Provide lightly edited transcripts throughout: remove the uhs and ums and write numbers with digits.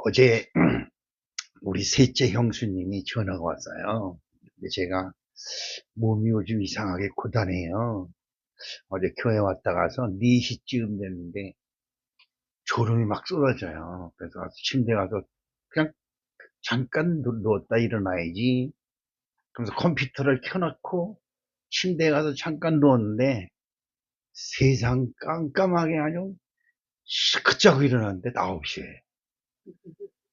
어제 우리 셋째 형수님이 전화가 왔어요. 근데 제가 몸이 요즘 이상하게 고단해요. 어제 교회 왔다 가서 4시쯤 됐는데 졸음이 막 쏟아져요. 그래서 침대 가서 그냥 잠깐 누웠다 일어나야지. 그래서 컴퓨터를 켜놓고 침대에 가서 잠깐 누웠는데 세상 깜깜하게 아주 시크자고 일어났는데 9시에.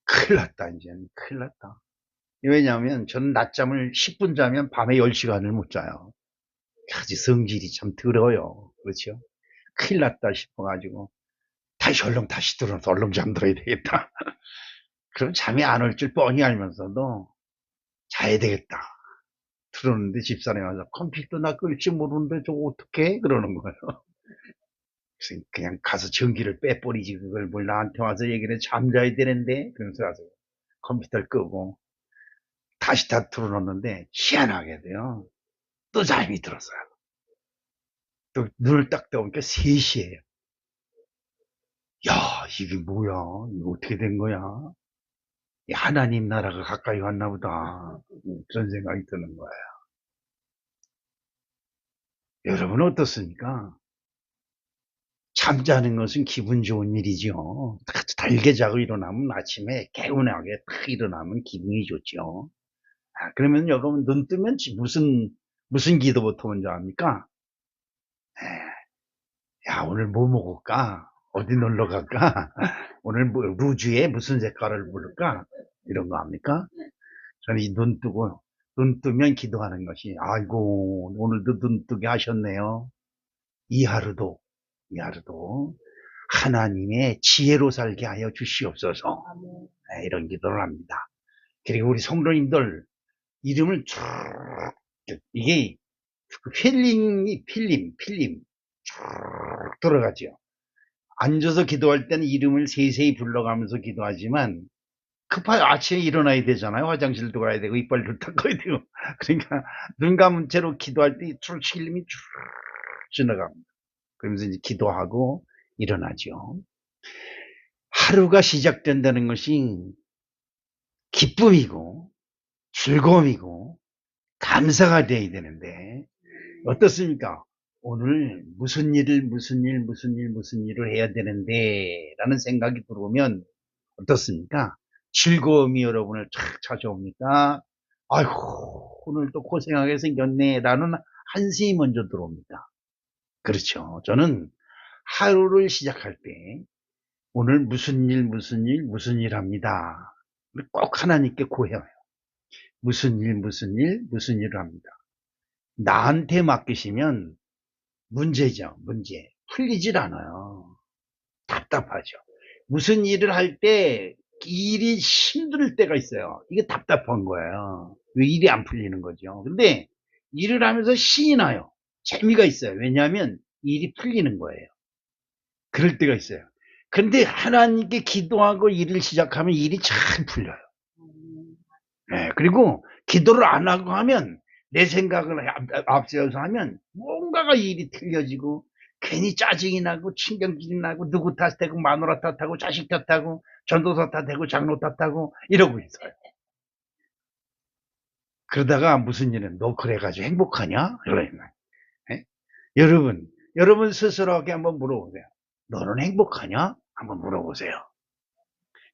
큰일 났다, 이제는. 큰일 났다. 왜냐하면 저는 낮잠을 10분 자면 밤에 10시간을 못 자요. 아주 성질이 참 더러워요. 그렇죠? 큰일 났다 싶어가지고 다시 들어서 얼른 잠들어야 되겠다. 그럼 잠이 안 올 줄 뻔히 알면서도 자야 되겠다. 들었는데 집사람이 와서 컴퓨터 나 끌지 모르는데 저거 어떡해? 그러는 거예요. 그래서 그냥 가서 전기를 빼버리지 그걸 뭘 나한테 와서 얘기를 해. 잠자야 되는데 그러면서 가서 컴퓨터를 끄고 다시 다 틀어놓는데 희한하게 돼요. 또 잠이 들었어요. 또 눈을 딱 떠보니까 3시예요. 야, 이게 뭐야? 이거 어떻게 된 거야? 하나님 나라가 가까이 왔나 보다. 그런 생각이 드는 거예요. 여러분 어떻습니까? 잠자는 것은 기분 좋은 일이죠. 달게 자고 일어나면 아침에 개운하게 딱 일어나면 기분이 좋죠. 그러면 여러분 눈 뜨면 무슨 기도부터 먼저 합니까? 야, 오늘 뭐 먹을까? 어디 놀러 갈까? 오늘 루즈에 무슨 색깔을 부를까? 이런 거 합니까? 저는 이 눈 뜨면 기도하는 것이, 아이고, 오늘도 눈 뜨게 하셨네요. 이 하루도 하나님의 지혜로 살게 하여 주시옵소서. 이런 기도를 합니다. 그리고 우리 성도님들 이름을 쭉, 이게 필름 쭉 들어가죠. 앉아서 기도할 때는 이름을 세세히 불러가면서 기도하지만 아침에 일어나야 되잖아요. 화장실도 가야 되고 이빨도 닦아야 되고 그러니까 눈 감은 채로 기도할 때 필름이 쭉 지나갑니다. 그러면서 이제 기도하고 일어나죠. 하루가 시작된다는 것이 기쁨이고 즐거움이고 감사가 돼야 되는데 어떻습니까? 오늘 무슨 일을 해야 되는데 라는 생각이 들어오면 어떻습니까? 즐거움이 여러분을 쫙 찾아옵니까? 아이고, 오늘 또 고생하게 생겼네 라는 한숨이 먼저 들어옵니다. 그렇죠. 저는 하루를 시작할 때 오늘 무슨 일 합니다. 꼭 하나님께 고해요. 무슨 일을 합니다. 나한테 맡기시면 문제죠, 문제. 풀리질 않아요. 답답하죠. 무슨 일을 할 때 일이 힘들 때가 있어요. 이게 답답한 거예요. 왜 일이 안 풀리는 거죠. 근데 일을 하면서 신이 나요. 재미가 있어요. 왜냐하면 일이 풀리는 거예요. 그럴 때가 있어요. 근데 하나님께 기도하고 일을 시작하면 일이 잘 풀려요. 네, 그리고 기도를 안 하고 하면 내 생각을 앞세워서 하면 뭔가가 일이 틀려지고 괜히 짜증이 나고 신경질이 나고 누구 탓하고 마누라 탓하고 자식 탓하고 전도사 탓하고 장로 탓하고 이러고 있어요. 그러다가 무슨 일은 너 그래가지고 행복하냐? 이러면 여러분 스스로에게 한번 물어보세요. 너는 행복하냐? 한번 물어보세요.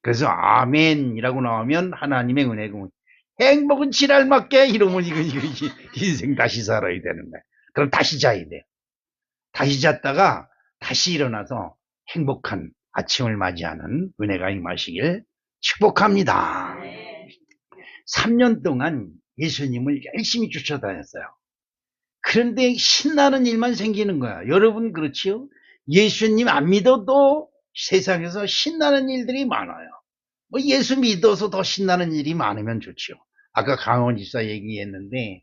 그래서 아멘이라고 나오면 하나님의 은혜고 행복은 지랄 맞게 이러면 이거 인생 다시 살아야 되는 거야. 그럼 다시 자야 돼요. 다시 잤다가 다시 일어나서 행복한 아침을 맞이하는 은혜가 임하시길 축복합니다. 3년 동안 예수님을 열심히 쫓아다녔어요. 그런데 신나는 일만 생기는 거야. 여러분 그렇지요? 예수님 안 믿어도 세상에서 신나는 일들이 많아요. 뭐 예수 믿어서 더 신나는 일이 많으면 좋죠. 아까 강원 집사 얘기했는데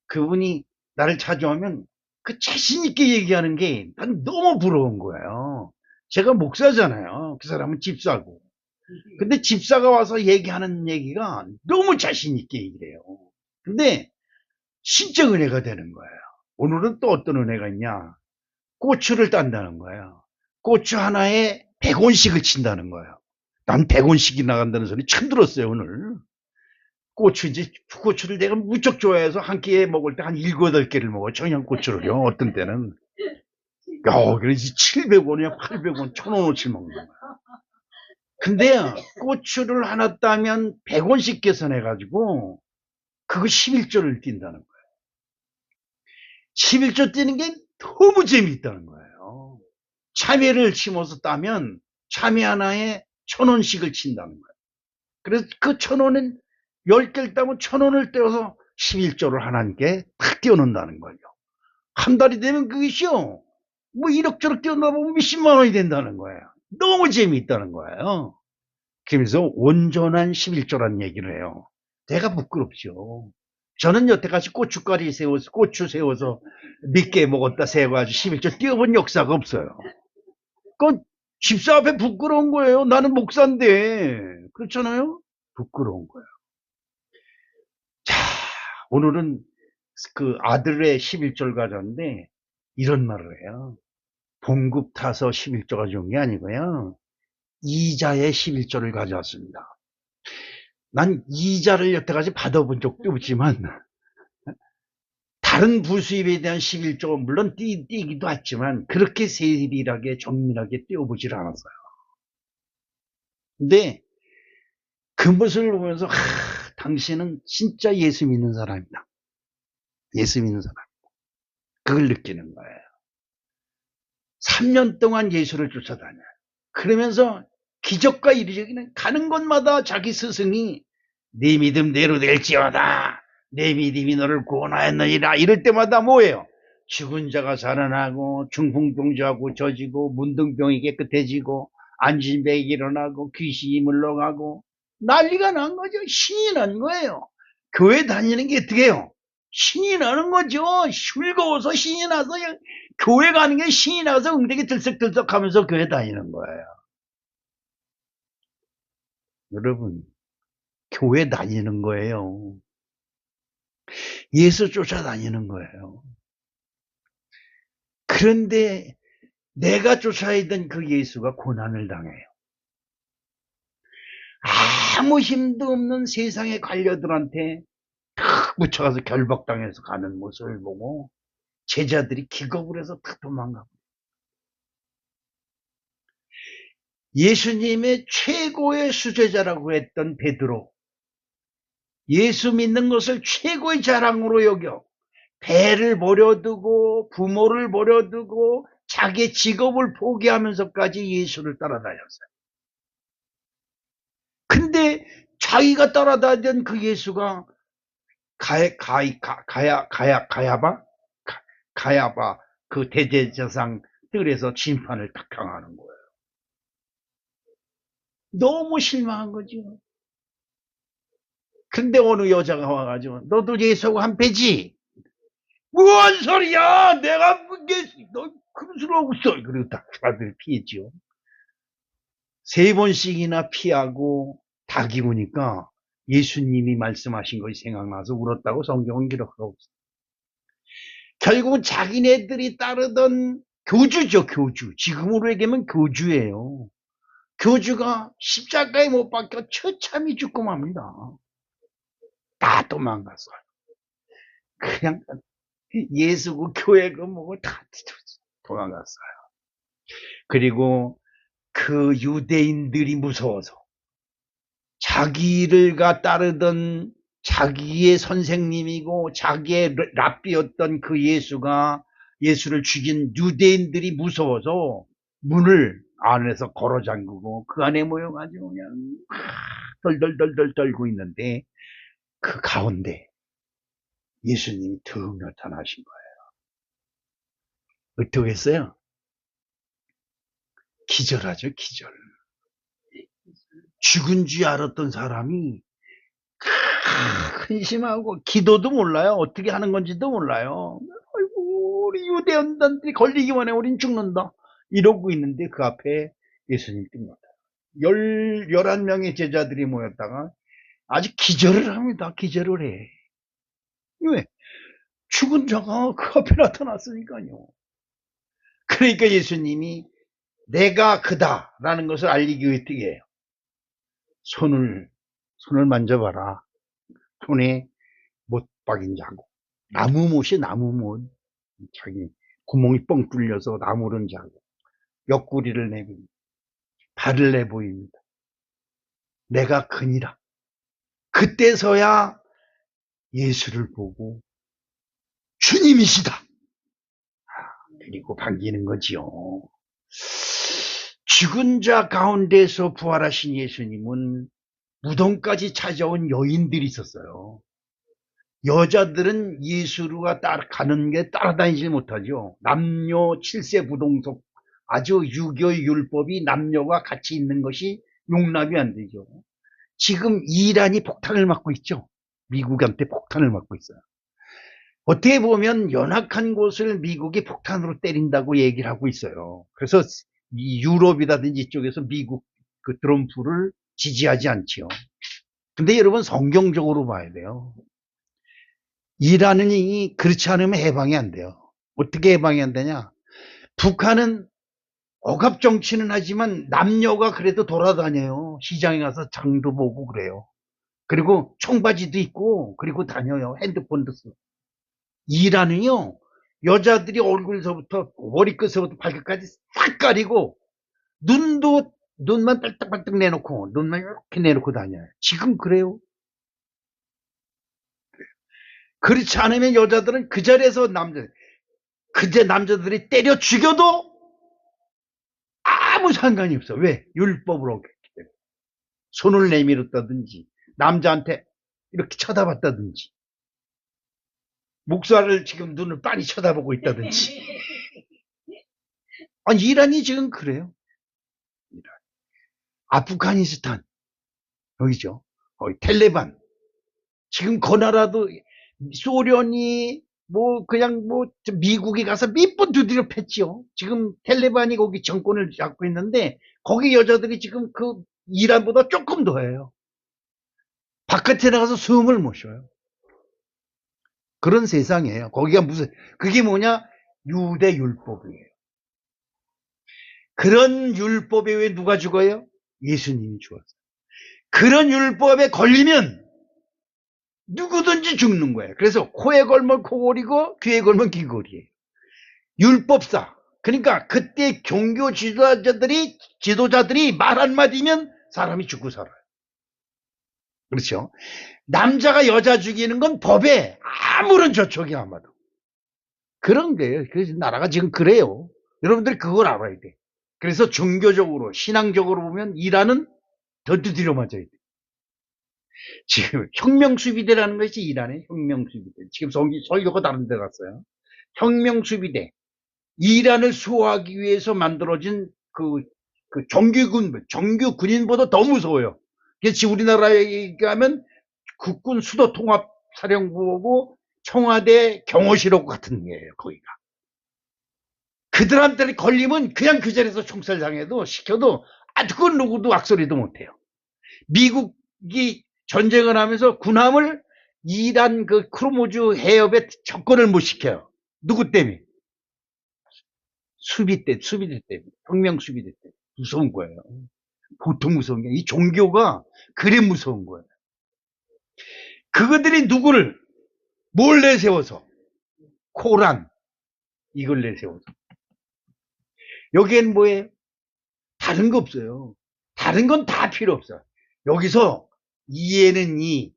그분이 나를 찾아오면 그 자신 있게 얘기하는 게 난 너무 부러운 거예요. 제가 목사잖아요. 그 사람은 집사고. 근데 집사가 와서 얘기하는 얘기가 너무 자신 있게 얘기를 해요. 근데 진짜 은혜가 되는 거예요. 오늘은 또 어떤 은혜가 있냐? 고추를 딴다는 거예요. 고추 하나에 100원씩을 친다는 거예요. 난 100원씩이 나간다는 소리 처음 들었어요, 오늘. 고추를 내가 무척 좋아해서 한 끼에 먹을 때 한 7, 8개를 먹어요. 청양고추를요, 어떤 때는. 야, 그래서 700원이야, 800원, 1000원어치 먹는 거야. 근데요, 고추를 하나 따면 100원씩 계산해가지고, 그거 11조를 뛴다는 거예요. 11조 뛰는 게 너무 재미있다는 거예요. 참외를 심어서 따면 참외 하나에 1000원씩을 친다는 거예요. 그래서 그 1000원은 10개를 따면 1000원을 떼어서 11조를 하나님께 탁 띄워놓는다는 거예요. 한 달이 되면 그것이요, 뭐 이럭저럭 띄워놓다 보면 몇십만 원이 된다는 거예요. 너무 재미있다는 거예요. 그러면서 온전한 11조란 얘기를 해요. 내가 부끄럽죠. 저는 여태까지 고추 세워서 늦게 먹었다 세워가지고 11조 띄워본 역사가 없어요. 그건 집사 앞에 부끄러운 거예요. 나는 목사인데. 그렇잖아요? 부끄러운 거예요. 자, 오늘은 그 아들의 11조를 가져왔는데 이런 말을 해요. 봉급 타서 11조가 좋은 게 아니고요, 이자의 11조를 가져왔습니다. 난 이자를 여태까지 받아본 적도 없지만 다른 부수입에 대한 11조 물론 띄기도 했지만 그렇게 세밀하게 정밀하게 띄워보질 않았어요. 근데 그 모습을 보면서 당신은 진짜 예수 믿는 사람이다. 예수 믿는 사람. 그걸 느끼는 거예요. 3년 동안 예수를 쫓아다녀요. 그러면서 기적과 이르기는 가는 곳마다 자기 스승이 네 믿음대로 될지어다, 내 믿음이 너를 구원하였느니라, 이럴 때마다 뭐예요? 죽은 자가 살아나고 중풍병자하고 져지고 문둥병이 깨끗해지고 안진뱅이 일어나고 귀신이 물러가고 난리가 난 거죠. 신이 난 거예요. 교회 다니는 게 어떻게 해요? 신이 나는 거죠. 즐거워서 신이 나서 교회 가는 게 신이 나서 엉덩이 들썩들썩 하면서 교회 다니는 거예요. 여러분, 교회 다니는 거예요. 예수 쫓아다니는 거예요. 그런데 내가 쫓아야던 그 예수가 고난을 당해요. 아무 힘도 없는 세상의 관료들한테 탁 묻혀가서 결박당해서 가는 모습을 보고 제자들이 기겁을 해서 탁 도망가고, 예수님의 최고의 수제자라고 했던 베드로, 예수 믿는 것을 최고의 자랑으로 여겨 배를 버려두고 부모를 버려두고 자기 직업을 포기하면서까지 예수를 따라다녔어요. 근데 자기가 따라다니던 그 예수가 가야바 그 대제사장 뜰에서 심판을 딱 당하는 거예요. 너무 실망한 거죠. 근데 어느 여자가 와가지고 너도 예수하고 한 패지? 뭔 소리야! 내가 너 그런 소리 하고 있어. 그리고 다들 피했죠. 3번씩이나 피하고 닭이 오니까 예수님이 말씀하신 것이 생각나서 울었다고 성경은 기록하고 있어요. 결국은 자기네들이 따르던 교주죠, 교주. 지금으로 얘기하면 교주예요. 교주가 십자가에 못 박혀 처참히 죽고 맙니다. 다 도망갔어요. 그냥 예수고 교회고 뭐고 다 도망갔어요. 그리고 그 유대인들이 무서워서 자기를가 따르던 자기의 선생님이고 자기의 랍비였던 그 예수를 죽인 유대인들이 무서워서 문을 안에서 걸어 잠그고 그 안에 모여가지고 그냥 덜덜덜덜 떨고 있는데 그 가운데 예수님이 턱 나타나신 거예요. 어떻게 했어요? 기절하죠, 기절. 죽은 줄 알았던 사람이 근심하고 기도도 몰라요. 어떻게 하는 건지도 몰라요. 아이고, 우리 유대인들이 걸리기만 해. 우린 죽는다. 이러고 있는데 그 앞에 예수님 뜹니다. 11명의 제자들이 모였다가 아주 기절을 합니다. 기절을 해. 왜? 죽은 자가 그 앞에 나타났으니까요. 그러니까 예수님이 내가 그다라는 것을 알리기 위해 어떻게 해요? 손을 만져봐라. 손에 못 박인 자국. 나무못이 나무못. 자기 구멍이 뻥 뚫려서 나무른 자국. 옆구리를 내밉니다. 발을 내보입니다. 내가 그니라. 그때서야 예수를 보고 주님이시다. 그리고 반기는 거지요. 죽은 자 가운데서 부활하신 예수님은 무덤까지 찾아온 여인들이 있었어요. 여자들은 예수가 가는 게 따라다니지 못하죠. 남녀 7세 부동석, 아주 유교의 율법이 남녀가 같이 있는 것이 용납이 안 되죠. 지금 이란이 폭탄을 맞고 있죠. 미국한테 폭탄을 맞고 있어요. 어떻게 보면 연약한 곳을 미국이 폭탄으로 때린다고 얘기를 하고 있어요. 그래서 이 유럽이라든지 이쪽에서 미국 그 트럼프를 지지하지 않지요. 근데 여러분 성경적으로 봐야 돼요. 이란이 그렇지 않으면 해방이 안 돼요. 어떻게 해방이 안 되냐? 북한은 억압 정치는 하지만 남녀가 그래도 돌아다녀요. 시장에 가서 장도 보고 그래요. 그리고 청바지도 입고 그리고 다녀요. 핸드폰도 쓰고. 이란은요, 여자들이 얼굴서부터 머리끝서부터 발끝까지 싹 가리고 눈만 빨딱빨딱 내놓고 눈만 이렇게 내놓고 다녀요. 지금 그래요. 그렇지 않으면 여자들은 그 자리에서 그제 남자들이 때려 죽여도 아무 상관이 없어. 왜? 율법으로 어겼기 때문에. 손을 내밀었다든지 남자한테 이렇게 쳐다봤다든지 목사를 지금 눈을 빤히 쳐다보고 있다든지. 아니, 이란이 지금 그래요. 아프가니스탄 여기죠. 텔레반 지금 그 나라도 소련이 그냥 미국이 가서 몇 번 두드려 팼지요. 지금 텔레반이 거기 정권을 잡고 있는데 거기 여자들이 지금 그 이란보다 조금 더해요. 바깥에 나가서 숨을 못 쉬어요. 그런 세상이에요. 거기가 그게 뭐냐? 유대 율법이에요. 그런 율법에 왜 누가 죽어요? 예수님이 죽었어요. 그런 율법에 걸리면 누구든지 죽는 거예요. 그래서 코에 걸면 코골이고 귀에 걸면 귀골이에요. 율법사. 그러니까 그때 종교 지도자들이 말 한마디면 사람이 죽고 살아요. 그렇죠? 남자가 여자 죽이는 건 법에 아무런 저촉이 아마도. 그런 거예요. 그래서 나라가 지금 그래요. 여러분들이 그걸 알아야 돼. 그래서 종교적으로, 신앙적으로 보면 이란은 더 두드려 맞아야 돼. 지금 혁명수비대라는 것이 이란의 혁명수비대. 지금 설교가 다른 데 갔어요. 혁명수비대. 이란을 수호하기 위해서 만들어진 그 정규군인보다 더 무서워요. 그래서 우리나라에 얘기하면 국군 수도통합사령부고 청와대 경호실하고 같은 거예요, 거기가. 그들한테 걸리면 그냥 그 자리에서 총살당해도 시켜도 그건 누구도 악소리도 못해요. 미국이 전쟁을 하면서 군함을 이란 그 크루모즈 해협에 접근을 못 시켜요. 누구 때문에? 수비대 때문에. 혁명 수비대 때문에. 무서운 거예요. 보통 무서운 게 이 종교가 그래 무서운 거예요. 그들이 누구를 뭘 내세워서? 코란 이걸 내세워서. 여기엔 뭐예요? 다른 거 없어요. 다른 건 다 필요 없어요. 여기서 이에는 이,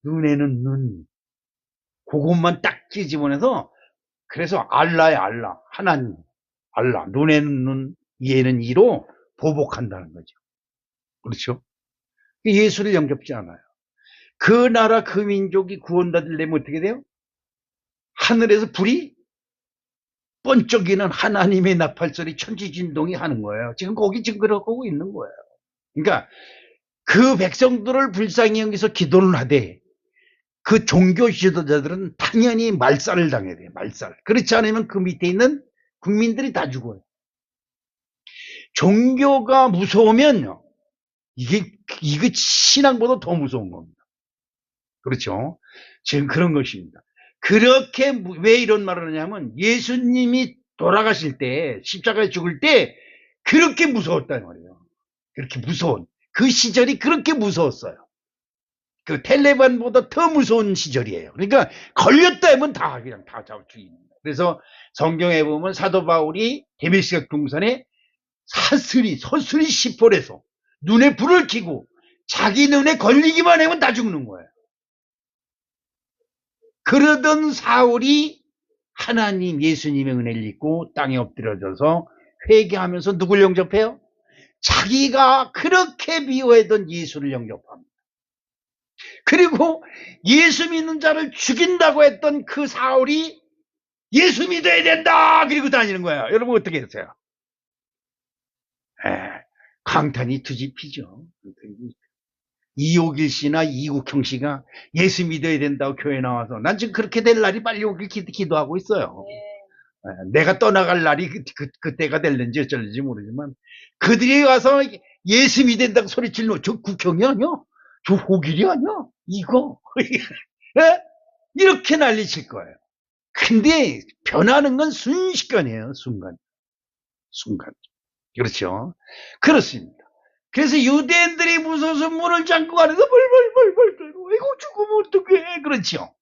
눈에는 눈. 그것만 딱 집어내서 그래서 알라야 알라. 하나님. 알라. 눈에는 눈, 이에는 이로 보복한다는 거죠. 그렇죠? 예수를 영접지 않아요. 그 나라 그 민족이 구원받으려면 어떻게 돼요? 하늘에서 불이 번쩍이는 하나님의 나팔소리 천지진동이 하는 거예요. 지금 거기 지금 그러고 있는 거예요. 그러니까 그 백성들을 불쌍히 여기서 기도를 하되 그 종교 지도자들은 당연히 말살을 당해야 돼요. 말살. 그렇지 않으면 그 밑에 있는 국민들이 다 죽어요. 종교가 무서우면요. 이게 신앙보다 더 무서운 겁니다. 그렇죠? 지금 그런 것입니다. 그렇게 왜 이런 말을 하냐면 예수님이 돌아가실 때 십자가에 죽을 때 그렇게 무서웠단 말이에요. 그렇게 무서운 그 시절이 그렇게 무서웠어요. 그 텔레반보다 더 무서운 시절이에요. 그러니까 걸렸다 하면 다 그냥 다 잡아 죽이는 거예요. 그래서 성경에 보면 사도 바울이 데메스크 동산에 서슬이 시폴해서 눈에 불을 켜고 자기 눈에 걸리기만 하면 다 죽는 거예요. 그러던 사울이 하나님 예수님의 은혜를 입고 땅에 엎드려져서 회개하면서 누굴 영접해요? 자기가 그렇게 미워했던 예수를 영접합니다. 그리고 예수 믿는 자를 죽인다고 했던 그 사울이 예수 믿어야 된다 그리고 다니는 거예요. 여러분 어떻게 했어요? 강탄이 뒤집히죠. 이호길 씨나 이국형 씨가 예수 믿어야 된다고 교회 나와서 난 지금 그렇게 될 날이 빨리 오길 기도하고 있어요. 내가 떠나갈 날이 그때가 될는지 어쩔는지 모르지만 그들이 와서 예수 믿어야 된다고 소리치는 저 국형이 아니야? 저 호길이 아니야? 이거 이렇게 난리칠 거예요. 근데 변하는 건 순식간이에요. 순간. 그렇죠? 그렇습니다. 그래서 유대인들이 무서워서 문을 잠고 가면서 벌벌 떨고 이거 죽으면 어떡해. 그렇죠?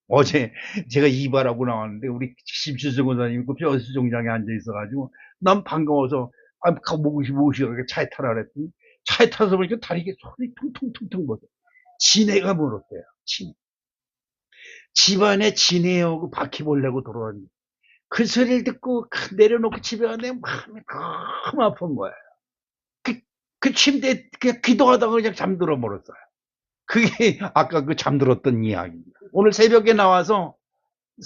어제 제가 이발하고 나왔는데 우리 심수정 원사님이 그 벼수정장에 앉아 있어가지고 난 반가워서 모시고 차에 타라 그랬더니 차에 타서 보니까 다리에 소리 퉁퉁퉁퉁 거려. 지네가 물었대요. 집안에 지네하고 바퀴벌레고 돌아다니고 그 소리를 듣고 내려놓고 집에 왔는데 마음이 너무 아픈 거예요. 그 침대에 그냥 기도하다가 그냥 잠들어 버렸어요. 그게 아까 그 잠들었던 이야기입니다. 오늘 새벽에 나와서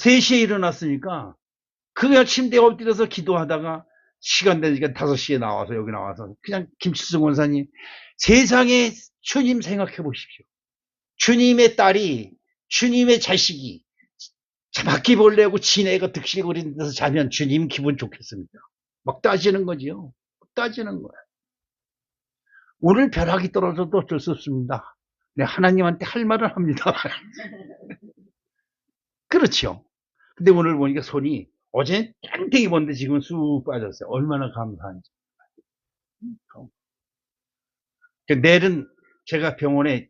3시에 일어났으니까 그냥 침대에 엎드려서 기도하다가 시간 되니까 5시에 나와서 여기 나와서 그냥 김칠성 원사님 세상에 주님 생각해 보십시오. 주님의 딸이 주님의 자식이 바퀴벌레하고 지네가 득실거리는 데서 자면 주님 기분 좋겠습니다. 막 따지는 거지요. 따지는 거예요. 오늘 벼락이 떨어져도 어쩔 수 없습니다. 네, 하나님한테 할 말을 합니다. 그렇죠. 근데 오늘 보니까 손이 어제 땡땡이 본데 지금 쑥 빠졌어요. 얼마나 감사한지. 내일은 제가 병원에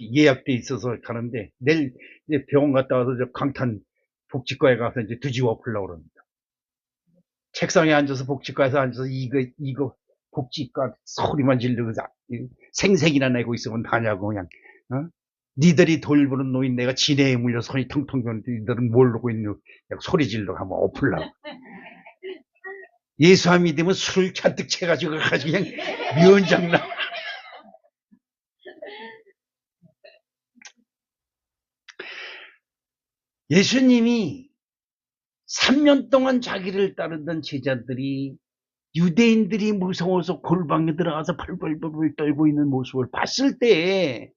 예약돼 있어서 가는데 내일 이제 병원 갔다 와서 저 강탄 복지과에 가서 이제 뒤집어 풀려고 그럽니다. 책상에 앉아서 복지과에서 앉아서 이거 복지과 소리만 지르고 생색이나 내고 있으면 다냐고 그냥 니들이 돌보는 노인 내가 지네에 물려 손이 텅텅 비었는데 니들은 모르고 있는 소리 지르고 한번 엎으려고. 예수 안 믿으면 술을 잔뜩 채가지고 그냥 미연장난. 예수님이 3년 동안 자기를 따르던 제자들이 유대인들이 무서워서 골방에 들어가서 벌벌벌 떨고 있는 모습을 봤을 때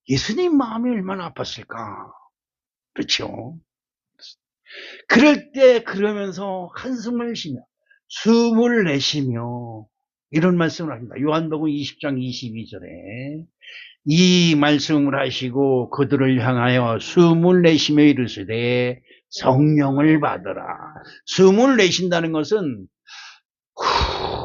예수님 마음이 얼마나 아팠을까. 그렇죠? 그럴 때 그러면서 한숨을 쉬며 숨을 내쉬며 이런 말씀을 합니다. 요한복음 20장 22절에 이 말씀을 하시고 그들을 향하여 숨을 내쉬며 이르시되 성령을 받으라. 숨을 내쉰다는 것은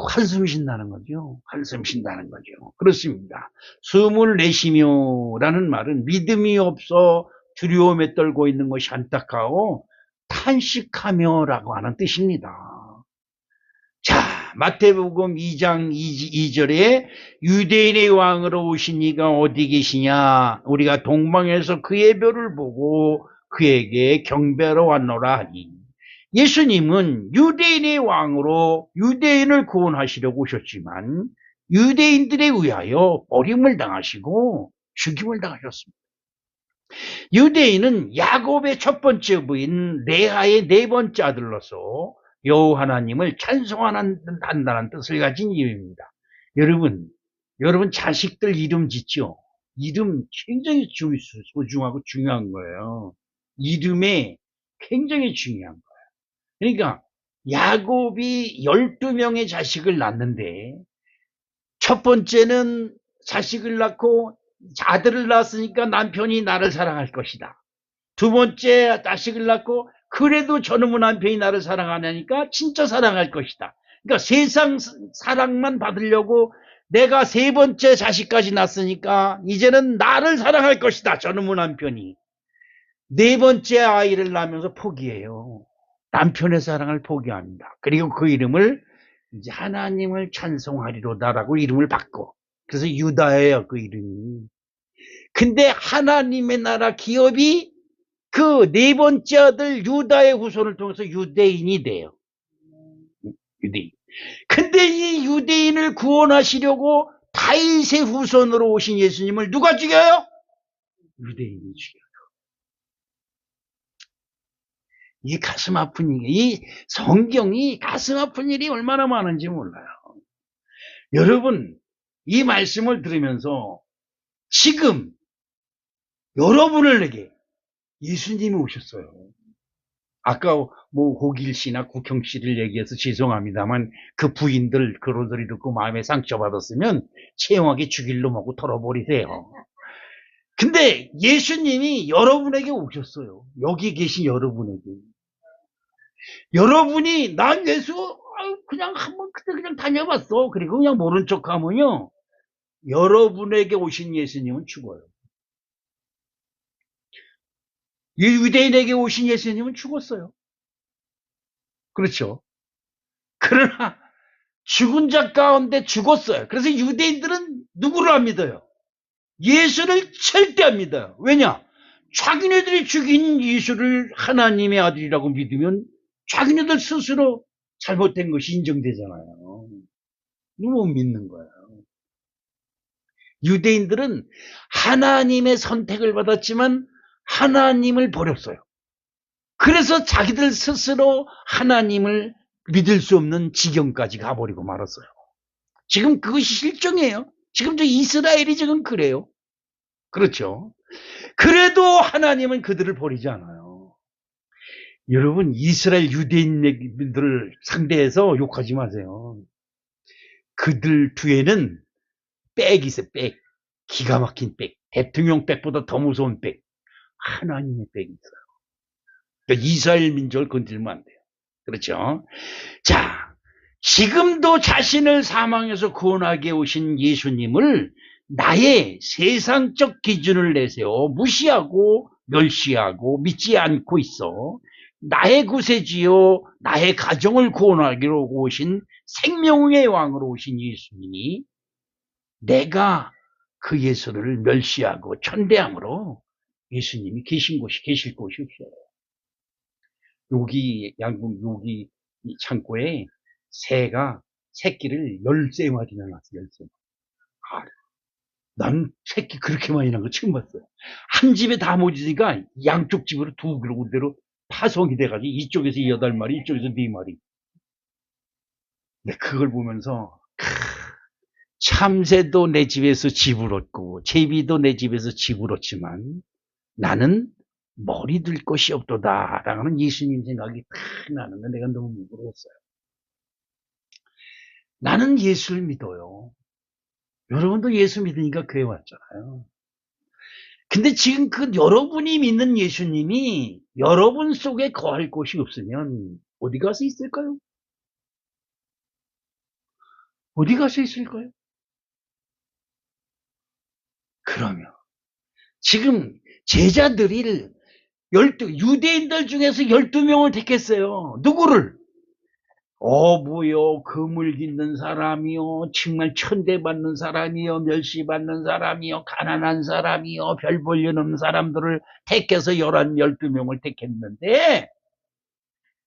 한숨 쉰다는 거죠. 한숨 쉰다는 거죠. 그렇습니다. 숨을 내쉬며라는 말은 믿음이 없어 두려움에 떨고 있는 것이 안타까워 탄식하며라고 하는 뜻입니다. 자, 마태복음 2장 2절에 유대인의 왕으로 오신 이가 어디 계시냐? 우리가 동방에서 그의 별을 보고 그에게 경배하러 왔노라 하니. 예수님은 유대인의 왕으로 유대인을 구원하시려고 오셨지만 유대인들에 의하여 버림을 당하시고 죽임을 당하셨습니다. 유대인은 야곱의 첫 번째 부인 레아의 네 번째 아들로서 여호와 하나님을 찬송한다는 뜻을 가진 이유입니다. 여러분 자식들 이름 짓죠? 이름 굉장히 소중하고 중요한 거예요. 이름에 굉장히 중요한 거예요. 그러니까 야곱이 12명의 자식을 낳는데 첫 번째는 자식을 낳고 아들을 낳았으니까 남편이 나를 사랑할 것이다. 두 번째 자식을 낳고 그래도 저놈의 남편이 나를 사랑하니까 진짜 사랑할 것이다. 그러니까 세상 사랑만 받으려고 내가 세 번째 자식까지 낳았으니까 이제는 나를 사랑할 것이다. 저놈의 남편이. 네 번째 아이를 낳으면서 포기해요. 남편의 사랑을 포기합니다. 그리고 그 이름을 이제 하나님을 찬송하리로다라고 이름을 바꿔. 그래서 유다예요, 그 이름이. 근데 하나님의 나라 기업이 그 네 번째 아들 유다의 후손을 통해서 유대인이 돼요. 유대인. 근데 이 유대인을 구원하시려고 다윗의 후손으로 오신 예수님을 누가 죽여요? 유대인이 죽여요. 이 가슴 아픈 일, 이 성경이 가슴 아픈 일이 얼마나 많은지 몰라요. 여러분, 이 말씀을 들으면서 지금 여러분에게 예수님이 오셨어요. 아까 뭐 호길 씨나 국형 씨를 얘기해서 죄송합니다만 그 부인들 그런 소리 듣고 마음에 상처받았으면 채용하게 죽일 놈하고 털어버리세요. 근데 예수님이 여러분에게 오셨어요. 여기 계신 여러분에게. 여러분이 난 예수 그냥 한번 그때 그냥 다녀봤어. 그리고 그냥 모른 척하면요. 여러분에게 오신 예수님은 죽어요. 이 유대인에게 오신 예수님은 죽었어요. 그렇죠. 그러나 죽은 자 가운데 죽었어요. 그래서 유대인들은 누구를 안 믿어요? 예수를 절대 안 믿어요. 왜냐? 자기네들이 죽인 예수를 하나님의 아들이라고 믿으면 자기네들 스스로 잘못된 것이 인정되잖아요. 못 믿는 거예요. 유대인들은 하나님의 선택을 받았지만 하나님을 버렸어요. 그래서 자기들 스스로 하나님을 믿을 수 없는 지경까지 가버리고 말았어요. 지금 그것이 실정이에요. 지금 저 이스라엘이 지금 그래요. 그렇죠. 그래도 하나님은 그들을 버리지 않아요. 여러분, 이스라엘 유대인들을 상대해서 욕하지 마세요. 그들 뒤에는 백이 있어요, 백. 기가 막힌 백. 대통령 백보다 더 무서운 백. 하나님의 백이 있어요. 그러니까 이스라엘 민족을 건들면 안 돼요. 그렇죠? 자, 지금도 자신을 사망에서 구원하게 오신 예수님을 나의 세상적 기준을 내세워 무시하고 멸시하고 믿지 않고 있어. 나의 구세주요 나의 가정을 구원하기로 오신 생명의 왕으로 오신 예수님이 내가 그 예수를 멸시하고 천대함으로 예수님이 계신 곳이 계실 곳이 없어요. 양궁 여기 창고에 새가 새끼를 13마리나 낳았어요. 13마리. 아, 난 새끼 그렇게 많이 난 거 처음 봤어요. 한 집에 다 모이니까 양쪽 집으로 두 군데로 파송이 돼가지고 이쪽에서 8마리, 이쪽에서 4마리. 근데 그걸 보면서 참새도 내 집에서 집을 얻고 제비도 내 집에서 집을 얻지만 나는 머리 들 것이 없도다 라는 예수님 생각이 딱 나는데 내가 너무 부러웠어요. 나는 예수를 믿어요. 여러분도 예수 믿으니까 교회 왔잖아요. 근데 지금 그 여러분이 믿는 예수님이 여러분 속에 거할 곳이 없으면 어디 가서 있을까요? 어디 가서 있을까요? 그러면 지금 제자들이 유대인들 중에서 12명을 택했어요. 누구를? 어부요, 그물 깃는 사람이요, 정말 천대받는 사람이요, 멸시받는 사람이요, 가난한 사람이요, 별 볼려는 사람들을 택해서 12명을 택했는데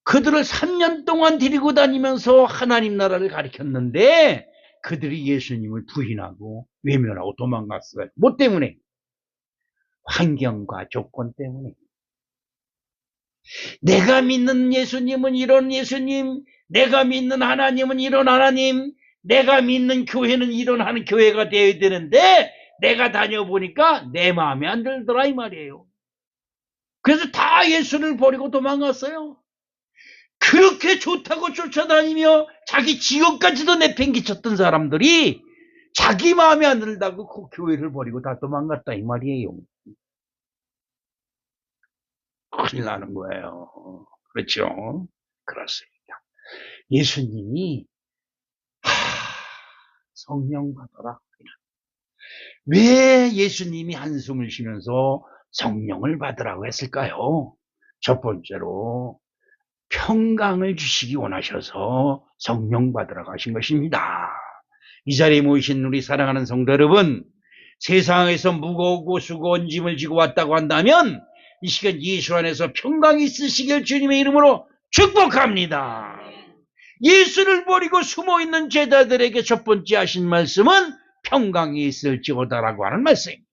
그들을 3년 동안 데리고 다니면서 하나님 나라를 가르쳤는데 그들이 예수님을 부인하고 외면하고 도망갔어요. 뭐 때문에? 환경과 조건 때문에. 내가 믿는 예수님은 이런 예수님, 내가 믿는 하나님은 이런 하나님, 내가 믿는 교회는 이런 하는 교회가 되어야 되는데 내가 다녀보니까 내 마음에 안 들더라 이 말이에요. 그래서 다 예수를 버리고 도망갔어요. 그렇게 좋다고 쫓아다니며 자기 지옥까지도 내팽개쳤던 사람들이 자기 마음에 안 들다고 그 교회를 버리고 다 도망갔다 이 말이에요. 큰일 나는 거예요. 그렇죠? 그렇습니다. 예수님이 성령 받아라. 왜 예수님이 한숨을 쉬면서 성령을 받으라고 했을까요? 첫 번째로 평강을 주시기 원하셔서 성령 받으라고 하신 것입니다. 이 자리에 모이신 우리 사랑하는 성도 여러분, 세상에서 무거우고 수고한 짐을 지고 왔다고 한다면 이 시간 예수 안에서 평강이 있으시길 주님의 이름으로 축복합니다. 예수를 버리고 숨어있는 제자들에게 첫 번째 하신 말씀은 평강이 있을지어다라고 하는 말씀입니다.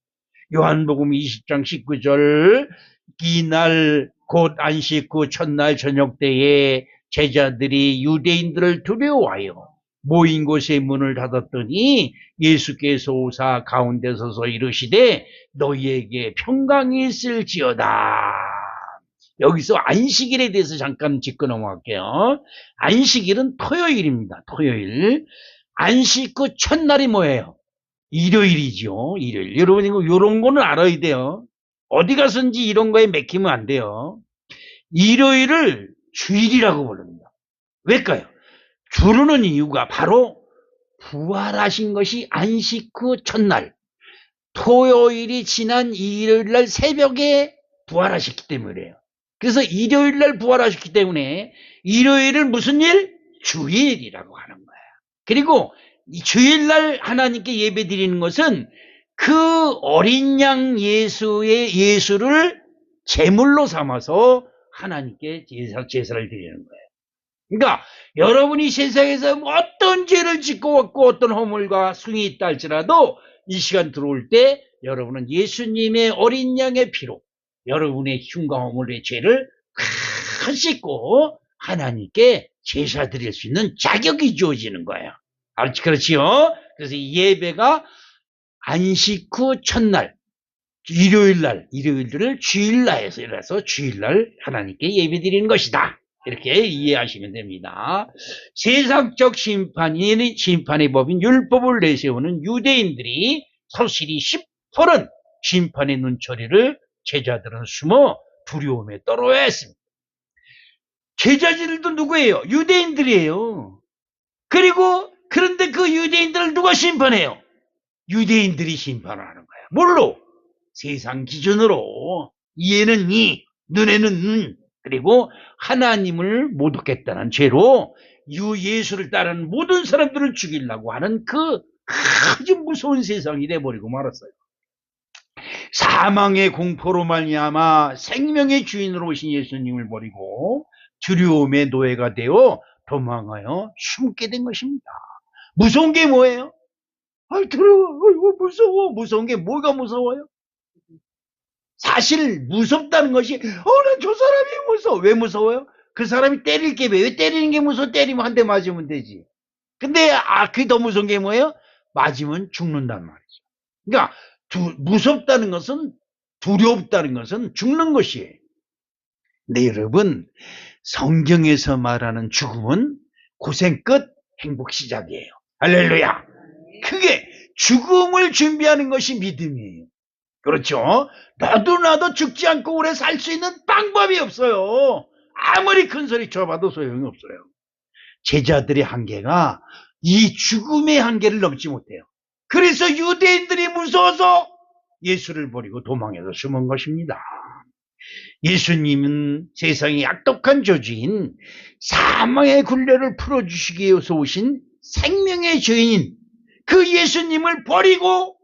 요한복음 20장 19절, 이날 곧 안식 후 첫날 저녁 때에 제자들이 유대인들을 두려워하여 모인 곳에 문을 닫았더니 예수께서 오사 가운데 서서 이르시되 너희에게 평강이 있을지어다. 여기서 안식일에 대해서 잠깐 짚고 넘어갈게요. 안식일은 토요일입니다. 토요일. 안식 후 첫날이 뭐예요? 일요일이죠. 일요일. 여러분 이거 이런 거는 알아야 돼요. 어디 가서든지 이런 거에 맥히면 안 돼요. 일요일을 주일이라고 부릅니다. 왜일까요? 부르는 이유가 바로 부활하신 것이 안식 후 첫날, 토요일이 지난 일요일 날 새벽에 부활하셨기 때문이에요. 그래서 일요일 날 부활하셨기 때문에 일요일을 무슨 일? 주일이라고 하는 거예요. 그리고 이 주일날 하나님께 예배 드리는 것은 그 어린 양 예수를 제물로 삼아서 하나님께 제사를 드리는 거예요. 그러니까 여러분이 세상에서 어떤 죄를 짓고 왔고 어떤 허물과 숭이 있다 할지라도 이 시간 들어올 때 여러분은 예수님의 어린 양의 피로 여러분의 흉과 허물의 죄를 다 씻고 하나님께 제사 드릴 수 있는 자격이 주어지는 거예요. 그렇지요? 그래서 이 예배가 안식 후 첫날, 일요일을 주일날에서 일어나서 주일날 하나님께 예배 드리는 것이다. 이렇게 이해하시면 됩니다. 세상적 심판의 법인 율법을 내세우는 유대인들이 서실이 10%는 심판의 눈초리를 제자들은 숨어 두려움에 떨어야 했습니다. 제자들도 누구예요? 유대인들이에요. 그런데 그 유대인들을 누가 심판해요? 유대인들이 심판을 하는 거예요. 뭘로? 세상 기준으로. 이에는 이, 눈에는 눈, 그리고 하나님을 못 얻겠다는 죄로 예수를 따르는 모든 사람들을 죽이려고 하는 그 아주 무서운 세상이 돼버리고 말았어요. 사망의 공포로 말미암아 생명의 주인으로 오신 예수님을 버리고 두려움의 노예가 되어 도망하여 숨게 된 것입니다. 무서운 게 뭐예요? 무서워. 무서운 게 뭐가 무서워요? 사실 무섭다는 것이 나 저 사람이 무서워. 왜 무서워요? 그 사람이 때릴 게 왜 때리는 게 무서워? 때리면 한 대 맞으면 되지. 근데 그게 더 무서운 게 뭐예요? 맞으면 죽는단 말이죠. 그러니까 무섭다는 것은, 두렵다는 것은 죽는 것이에요. 근데 여러분, 성경에서 말하는 죽음은 고생 끝 행복 시작이에요. 할렐루야. 그게 죽음을 준비하는 것이 믿음이에요. 그렇죠? 나도 죽지 않고 오래 살 수 있는 방법이 없어요. 아무리 큰 소리 쳐봐도 소용이 없어요. 제자들의 한계가 이 죽음의 한계를 넘지 못해요. 그래서 유대인들이 무서워서 예수를 버리고 도망해서 숨은 것입니다. 예수님은 세상의 악독한 저주인 사망의 굴레를 풀어주시기 위해서 오신 생명의 주인인 그 예수님을 버리고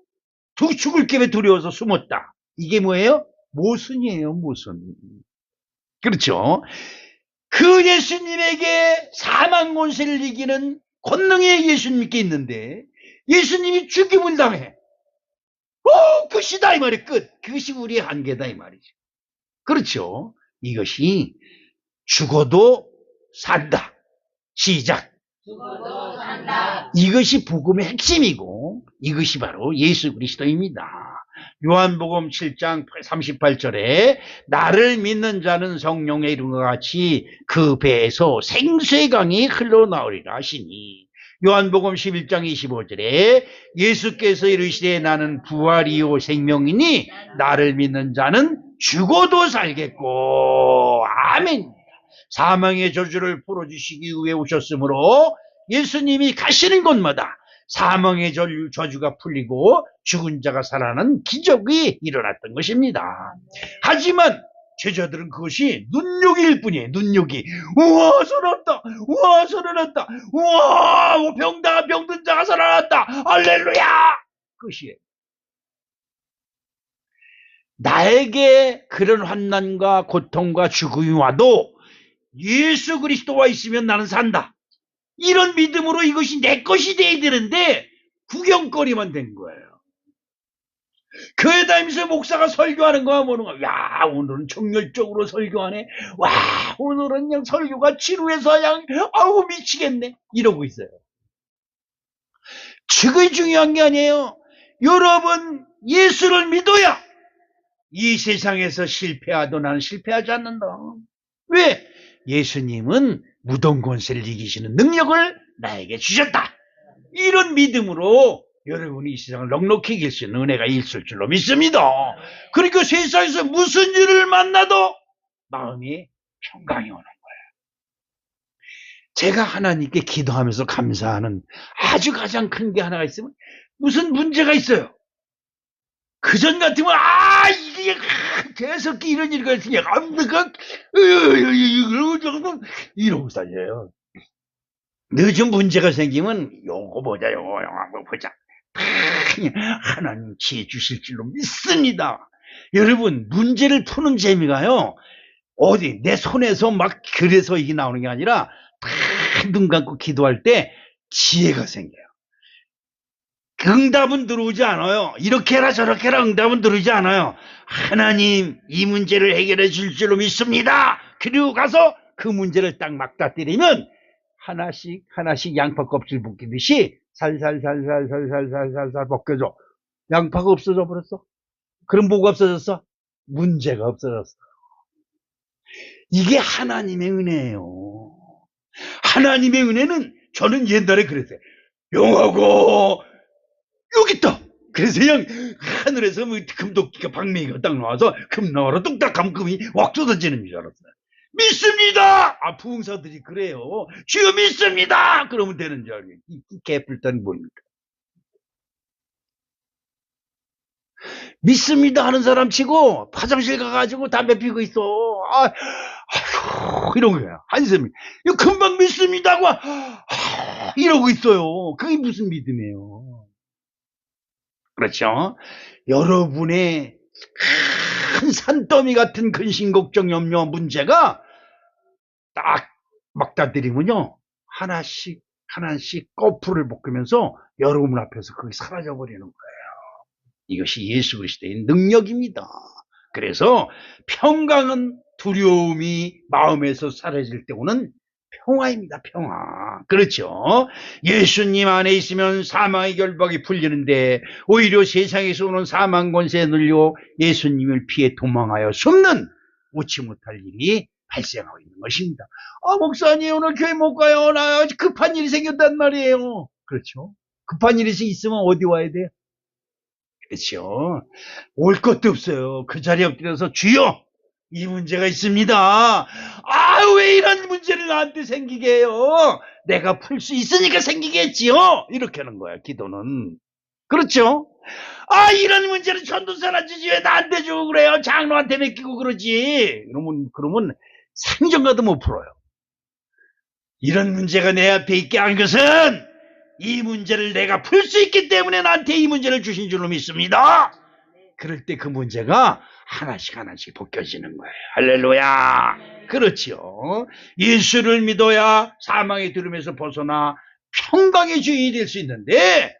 죽을 게 두려워서 숨었다. 이게 뭐예요? 모순이에요, 모순. 그렇죠? 그 예수님에게 사망 권세를 이기는 권능의 예수님께 있는데 예수님이 죽임을 당해. 끝이다 이 말이에요. 끝. 그것이 우리의 한계다 이 말이죠. 그렇죠? 이것이 죽어도 산다. 시작. 죽어도 산다. 이것이 복음의 핵심이고 이것이 바로 예수 그리스도입니다. 요한복음 7장 38절에 나를 믿는 자는 성령의 이름과 같이 그 배에서 생수의 강이 흘러나오리라 하시니 요한복음 11장 25절에 예수께서 이르시되 나는 부활이요 생명이니 나를 믿는 자는 죽어도 살겠고 아멘. 사망의 저주를 풀어주시기 위해 오셨으므로 예수님이 가시는 곳마다 사망의 저주가 풀리고 죽은 자가 살아나는 기적이 일어났던 것입니다. 하지만 제자들은 그것이 눈요기일 뿐이에요. 눈요기. 우와, 살아났다. 우와, 살아났다. 우와, 병든 자가 살아났다. 할렐루야. 끝이에요. 나에게 그런 환난과 고통과 죽음이 와도 예수 그리스도와 있으면 나는 산다. 이런 믿음으로 이것이 내 것이 돼야 되는데 구경거리만 된 거예요. 교회 다니면서 목사가 설교하는 거야 뭐는 거야. 야, 오늘은 정열적으로 설교하네. 와, 오늘은 그냥 설교가 지루해서 그냥 아우 미치겠네. 이러고 있어요. 그게 중요한 게 아니에요. 여러분, 예수를 믿어야 이 세상에서 실패하도 나는 실패하지 않는다. 왜? 예수님은 무덤 권세를 이기시는 능력을 나에게 주셨다. 이런 믿음으로 여러분이 이 세상을 넉넉히 이길 수 있는 은혜가 있을 줄로 믿습니다. 그러니까 세상에서 무슨 일을 만나도 마음이 평강이 오는 거예요. 제가 하나님께 기도하면서 감사하는 아주 가장 큰 게 하나가 있으면 무슨 문제가 있어요. 그전 같으면 이게 계속 이런 일이 있으니까 이러고 다녀요. 늦은 문제가 생기면 요거 보자 요거 한번 보자. 하나님 지혜 주실 줄로 믿습니다. 여러분, 문제를 푸는 재미가요, 어디 내 손에서 막 그래서 이게 나오는 게 아니라 눈 감고 기도할 때 지혜가 생겨요. 응답은 들어오지 않아요. 이렇게 해라 저렇게 해라 응답은 들어오지 않아요. 하나님 이 문제를 해결해 줄 줄로 믿습니다. 그리고 가서 그 문제를 딱 막다뜨리면 하나씩 하나씩 양파 껍질 벗기듯이 살살살살살살살살 벗겨져. 양파가 없어져 버렸어. 그럼 뭐가 없어졌어? 문제가 없어졌어. 이게 하나님의 은혜예요. 하나님의 은혜는 저는 옛날에 그랬어요. 용하고 여기 있다. 그래서 그냥 하늘에서 뭐 금도끼가 방맹이가 딱 나와서 금 나와라 뚝딱 하면 금이 확 쏟아지는 줄 알았어요. 믿습니다. 부흥사들이 그래요. 주여 믿습니다. 그러면 되는 줄 알고. 이 개뿔단이 뭡니까? 믿습니다 하는 사람 치고 화장실 가가지고 담배 피고 있어. 아휴, 이런 거야. 한숨이. 이거 금방 믿습니다 하고 이러고 있어요. 그게 무슨 믿음이에요? 그렇죠? 여러분의 큰 산더미 같은 근심, 걱정, 염려, 문제가 딱 막다들이면요, 하나씩 하나씩 거풀을 벗기면서 여러분 앞에서 그게 사라져버리는 거예요. 이것이 예수 그리스도의 능력입니다. 그래서 평강은 두려움이 마음에서 사라질 때 오는 평화입니다. 평화. 그렇죠. 예수님 안에 있으면 사망의 결박이 풀리는데 오히려 세상에서 오는 사망 권세에 눌려 예수님을 피해 도망하여 숨는 오지 못할 일이 발생하고 있는 것입니다. 목사님 오늘 교회 못 가요. 나 급한 일이 생겼단 말이에요. 그렇죠. 급한 일이 있으면 어디 와야 돼요? 그렇죠. 올 것도 없어요. 그 자리에 엎드려서 주여 이 문제가 있습니다. 왜 이런 문제를 나한테 생기게 해요? 내가 풀 수 있으니까 생기겠지요. 이렇게 하는 거야, 기도는. 그렇죠? 이런 문제는 전도사나 주지 왜 나한테 주고 그래요? 장로한테 맡기고 그러지. 그러면 생전가도 못 풀어요. 이런 문제가 내 앞에 있게 한 것은 이 문제를 내가 풀 수 있기 때문에 나한테 이 문제를 주신 줄로 믿습니다. 그럴 때 그 문제가 하나씩 하나씩 벗겨지는 거예요. 할렐루야. 그렇죠. 예수를 믿어야 사망의 두려움에서 벗어나 평강의 주인이 될 수 있는데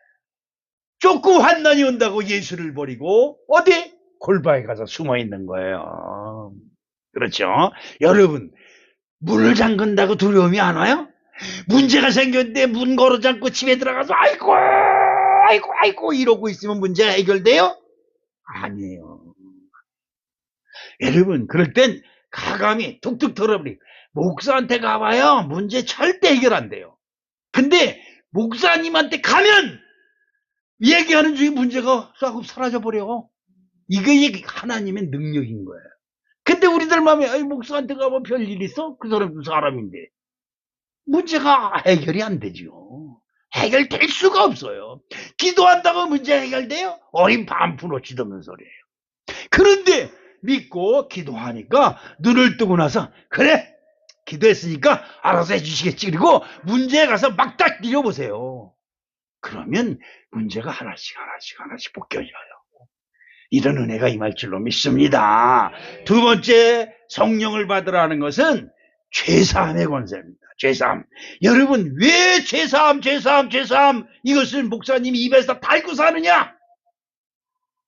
조금 환난이 온다고 예수를 버리고 어디? 골방에 가서 숨어 있는 거예요. 그렇죠. 여러분, 문을 잠근다고 두려움이 안 와요? 문제가 생겼는데 문 걸어 잠고 집에 들어가서 아이고 이러고 있으면 문제가 해결돼요? 아니에요. 여러분, 그럴 땐 가감히 툭툭 털어버리고 목사한테 가봐요. 문제 절대 해결 안 돼요. 근데 목사님한테 가면 얘기하는 중에 문제가 싹 사라져버려. 이게 하나님의 능력인 거예요. 근데 우리들 마음에 목사한테 가면 별일 있어? 그 사람도 사람인데 문제가 해결이 안 되죠. 해결될 수가 없어요. 기도한다고 문제 해결돼요? 어린 반푼어치 없는 소리예요. 그런데 믿고 기도하니까 눈을 뜨고 나서 그래 기도했으니까 알아서 해주시겠지. 그리고 문제에 가서 막 딱 뛰어보세요. 그러면 문제가 하나씩 벗겨져요. 이런 은혜가 임할 줄로 믿습니다. 두 번째, 성령을 받으라는 것은 죄사함의 권세입니다. 죄사함. 여러분, 왜 죄사함 이것을 목사님이 입에서 달고 사느냐?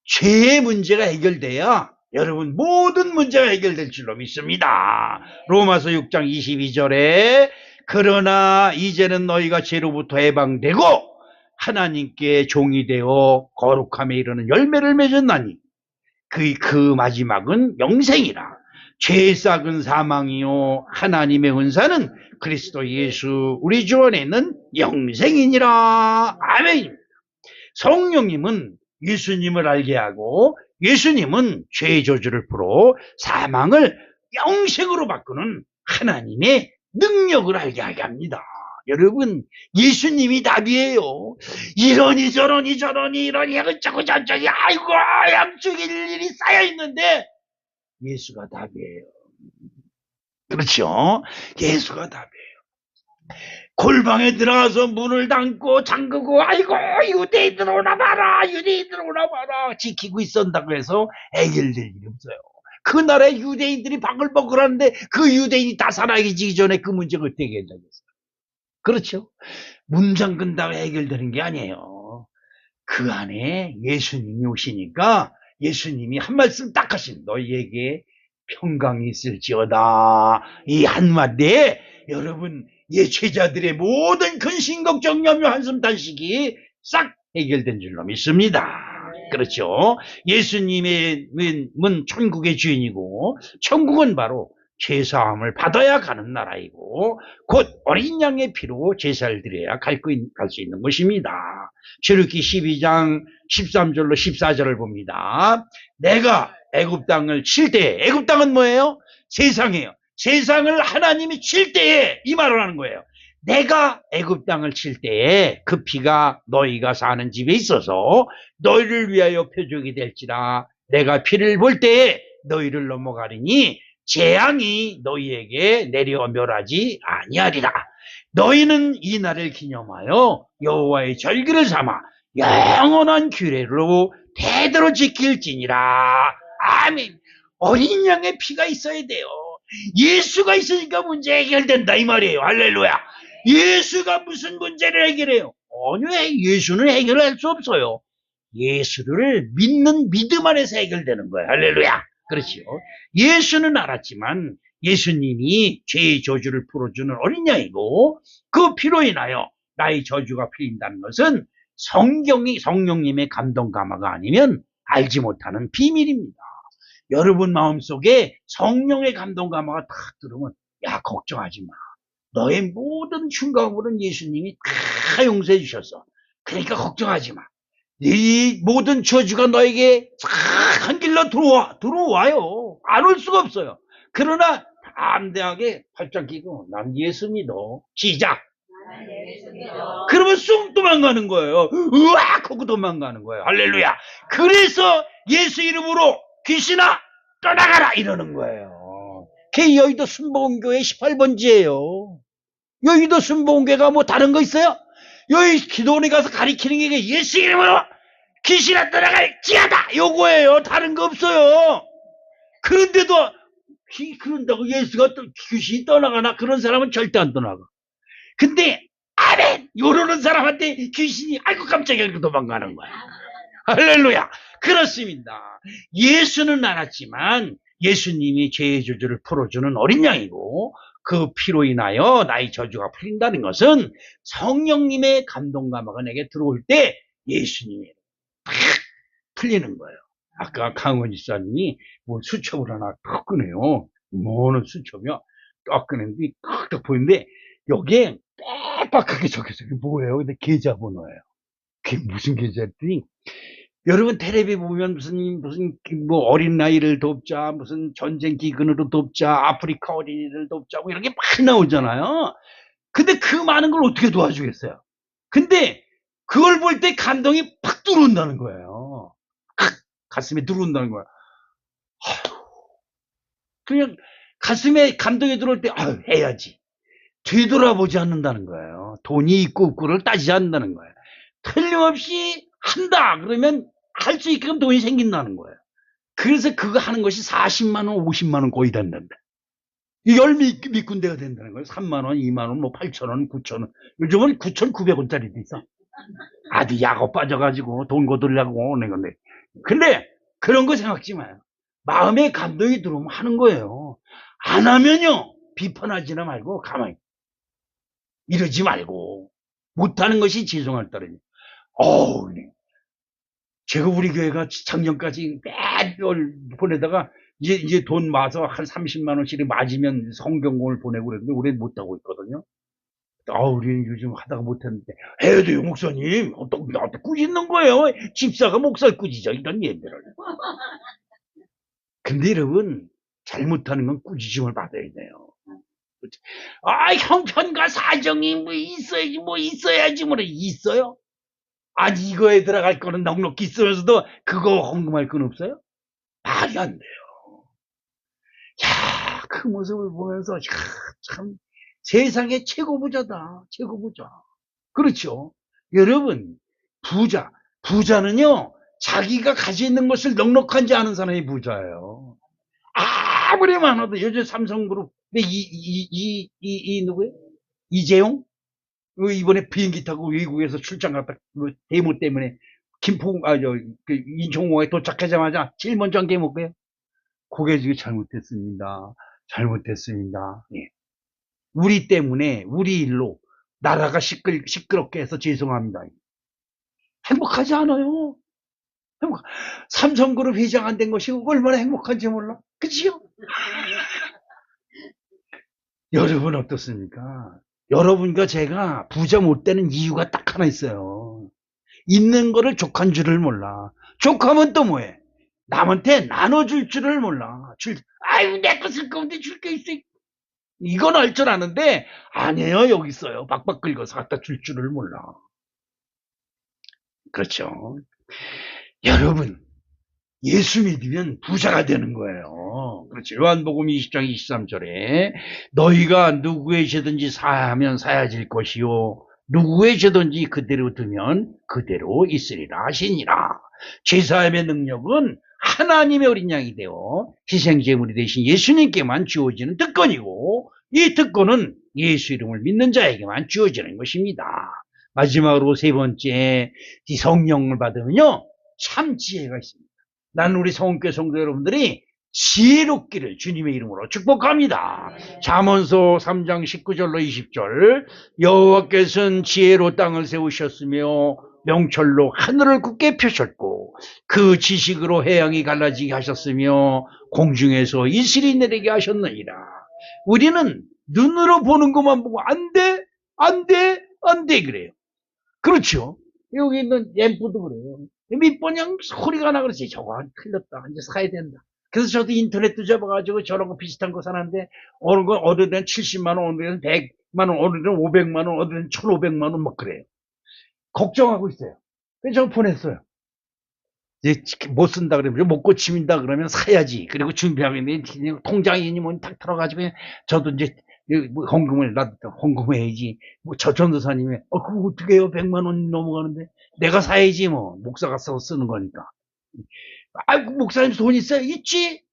죄의 문제가 해결돼야 여러분 모든 문제가 해결될 줄로 믿습니다. 로마서 6장 22절에 그러나 이제는 너희가 죄로부터 해방되고 하나님께 종이 되어 거룩함에 이르는 열매를 맺었나니 그 마지막은 영생이라. 죄 싹은 사망이요 하나님의 은사는 그리스도 예수 우리 주 안에 있는 영생이니라. 아멘. 성령님은 예수님을 알게 하고 예수님은 죄의 저주를 풀어 사망을 영생으로 바꾸는 하나님의 능력을 알게 하게 합니다. 여러분, 예수님이 답이에요. 이러니 저러니 어쩌고 저쩌고 아이고 양쪽일 일이 쌓여 있는데 예수가 답이에요. 그렇죠? 예수가 답이에요. 골방에 들어가서 문을 닫고 잠그고 아이고 유대인들 오나 봐라 지키고 있었다고 해서 해결될 일이 없어요. 그 나라에 유대인들이 바글바글 하는데 그 유대인이 다 살아계시기 전에 그 문제가 어떻게 해결되겠어요? 그렇죠? 문 잠근다고 해결되는 게 아니에요. 그 안에 예수님이 오시니까 예수님이 한 말씀 딱 하신 너희에게 평강이 있을지어다. 이 한마디에 여러분 제자들의 모든 근심 걱정 염려 한숨 단식이 싹 해결된 줄로 믿습니다. 그렇죠? 예수님의 문 천국의 주인이고 천국은 바로 죄사함을 받아야 가는 나라이고 곧 어린 양의 피로 제사를 드려야 갈 수 있는 것입니다. 출애굽기 12장 13절로 14절을 봅니다. 내가 애굽 땅을 칠 때, 애굽 땅은 뭐예요? 세상이에요. 세상을 하나님이 칠 때에 이 말을 하는 거예요. 내가 애굽 땅을 칠 때에 그 피가 너희가 사는 집에 있어서 너희를 위하여 표적이 될지라. 내가 피를 볼 때에 너희를 넘어가리니 재앙이 너희에게 내려 멸하지 아니하리라. 너희는 이 날을 기념하여 여호와의 절기를 삼아 영원한 규례로 대대로 지킬지니라. 아멘. 어린 양의 피가 있어야 돼요. 예수가 있으니까 문제 해결된다 이 말이에요. 할렐루야. 예수가 무슨 문제를 해결해요? 아니요, 예수는 해결할 수 없어요. 예수를 믿는 믿음 안에서 해결되는 거예요. 할렐루야. 그렇죠. 예수는 알았지만 예수님이 죄의 저주를 풀어주는 어린 양이고 그 피로 인하여 나의 저주가 풀린다는 것은 성령님의 감동 감화가 아니면 알지 못하는 비밀입니다. 여러분 마음속에 성령의 감동 감화가 딱 들으면 야 걱정하지 마. 너의 모든 흉가물은 예수님이 다 용서해 주셨어. 그러니까 걱정하지 마. 네 모든 저주가 너에게 한 길로 들어와요. 안 올 수가 없어요. 그러나 담대하게 팔짱 끼고 난 예수 믿어. 시작. 그러면 쑥 도망가는 거예요. 으악 하고 도망가는 거예요. 할렐루야. 그래서 예수 이름으로 귀신아 떠나가라 이러는 거예요. 그게 여의도 순복음교회 18번지예요. 여의도 순복음교회가 뭐 다른 거 있어요? 여기 기도원에 가서 가리키는 게 예수 이름으로 귀신아 떠나갈지어다 요거예요. 다른 거 없어요. 그런데도 그런다고 예수가 귀신이 떠나가나? 그런 사람은 절대 안 떠나가. 근데 아멘 요러는 사람한테 귀신이 아이고 깜짝이야 이렇게 도망가는 거야. 할렐루야. 그렇습니다. 예수는 알았지만 예수님이 죄의 저주를 풀어주는 어린 양이고 그 피로 인하여 나의 저주가 풀린다는 것은 성령님의 감동 감화가 내게 들어올 때 예수님이 탁 풀리는 거예요. 아까 강원 지사님이 뭐 수첩을 하나 딱 꺼내요. 뭐는 수첩이야. 딱 꺼냈는데 딱 보이는데 여기에 빡빡하게 적혀서 이게 뭐예요? 근데 계좌번호예요. 그게 무슨 계좌였더니 여러분 텔레비 보면 무슨 뭐 어린 나이를 돕자, 무슨 전쟁 기근으로 돕자, 아프리카 어린이를 돕자 뭐 이런 게 많이 나오잖아요. 근데 그 많은 걸 어떻게 도와주겠어요? 근데 그걸 볼 때 감동이 팍 들어온다는 거예요. 가슴에 들어온다는 거야. 그냥 가슴에 감동이 들어올 때 해야지. 뒤돌아보지 않는다는 거예요. 돈이 있고 없고를 따지지 않는다는 거예요. 틀림없이 한다 그러면 할 수 있게끔 돈이 생긴다는 거예요. 그래서 그거 하는 것이 40만 원, 50만 원 거의 된단다. 열 미군대가 된다는 거예요. 3만 원, 2만 원, 뭐 8천 원, 9천 원. 요즘은 9,900원짜리도 있어. 아주 약어 빠져가지고 돈 거두려고 오는 건데. 근데 그런 거 생각지 마요. 마음에 감동이 들어오면 하는 거예요. 안 하면요. 비판하지나 말고 가만히 이러지 말고 못하는 것이 죄송할 따르니. 제가 우리 교회가 작년까지 매달 보내다가 이제 돈 모아서 한 30만 원씩 맞으면 성경공을 보내고 그랬는데 올해 못하고 있거든요. 우리는 요즘 하다가 못했는데 해야 돼요 목사님. 어떻게 나한테 꾸짖는 거예요. 집사가 목사를 꾸짖어 이런 예배를. 근데 여러분 잘못하는 건 꾸짖음을 받아야 돼요. 형편과 사정이 뭐 있어야지 뭐 있어야지 뭐 있어요. 아니 이거에 들어갈 거는 넉넉히 있으면서도 그거 헌금할 건 없어요? 말이 안 돼요. 야, 그 모습을 보면서 참 세상의 최고 부자다. 최고 부자. 그렇죠. 여러분 부자는요 자기가 가지고 있는 것을 넉넉한지 아는 사람이 부자예요. 아무리 많아도 요즘 삼성그룹 누구예요? 이재용? 이번에 비행기 타고 외국에서 출장 갔다 대모 때문에 인천공항에 도착하자마자 제일 먼저 한 게 뭐예요? 고개 숙이 잘못했습니다. 잘못했습니다. 예. 우리 때문에 우리 일로 나라가 시끄럽게 해서 죄송합니다. 행복하지 않아요. 삼성그룹 회장 안 된 것이 얼마나 행복한지 몰라. 그치요? 여러분 어떻습니까? 여러분과 제가 부자 못 되는 이유가 딱 하나 있어요. 있는 거를 족한 줄을 몰라. 족하면 또 뭐해? 남한테 나눠줄 줄을 몰라. 아유, 내 거 쓸 건데 줄 게 있어. 이건 알 줄 아는데, 아니에요, 여기 있어요. 박박 긁어서 갖다 줄 줄을 몰라. 그렇죠. 여러분, 예수 믿으면 부자가 되는 거예요. 그렇죠. 요한복음 20장 23절에 너희가 누구의 죄든지 사하면 사야질 것이요. 누구의 죄든지 그대로 두면 그대로 있으리라 하시니라. 제사함의 능력은 하나님의 어린 양이 되어 희생제물이 되신 예수님께만 주어지는 특권이고 이 특권은 예수 이름을 믿는 자에게만 주어지는 것입니다. 마지막으로 세 번째, 이 성령을 받으면요 참 지혜가 있습니다. 나는 우리 성은교회 성도 여러분들이 지혜롭기를 주님의 이름으로 축복합니다. 잠언서 3장 19절로 20절 여호와께서는 지혜로 땅을 세우셨으며 명철로 하늘을 굳게 펴셨고 그 지식으로 해양이 갈라지게 하셨으며 공중에서 이슬이 내리게 하셨느니라. 우리는 눈으로 보는 것만 보고 안 돼, 안 돼, 안 돼 그래요. 그렇죠. 여기 있는 앰프도 그래요. 밑번영 소리가 나 그러지. 저거 틀렸다. 이제 사야 된다. 그래서 저도 인터넷 뒤져봐가지고 저런 거 비슷한 거 사는데 어느 건 어느 데는 70만 원, 어느 데는 100만 원, 어느 데는 500만 원, 어느 데는 1,500만 원 막 그래요. 걱정하고 있어요. 그래서 저 보냈어요. 이제 못 쓴다 그러면 못 고친다 그러면 사야지. 그리고 준비하고 있는데 통장이니 뭐딱 들어가지고 저도 이제 헌금을 헌금해야지. 뭐 저 전도사님이 그거 어떻게 해요? 100만 원 넘어가는데 내가 사야지 뭐 목사가 써서 쓰는 거니까. 아이고 목사님 돈 있어요? 있지.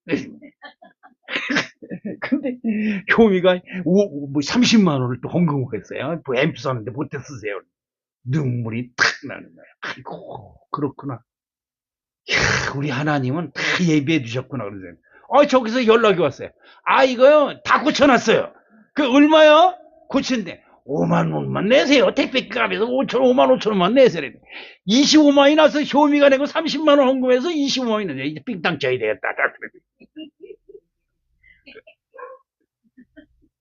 근데 효미가 30만 원을 또 헌금을 했어요. 뭐 앰프 사는데 못해 쓰세요. 눈물이 탁 나는 거예요. 아이고 그렇구나. 이야, 우리 하나님은 다 예비해 두셨구나 그러세요. 저기서 연락이 왔어요. 이거요 다 고쳐놨어요. 그 얼마요? 고친데 5만 원만 내세요. 택배 값에서 5만 5천 원만 내세요. 25만 원이 나서 효미가 내고 30만 원 헌금해서 25만 원이 나서 이제 삥땅 쳐야 되겠다.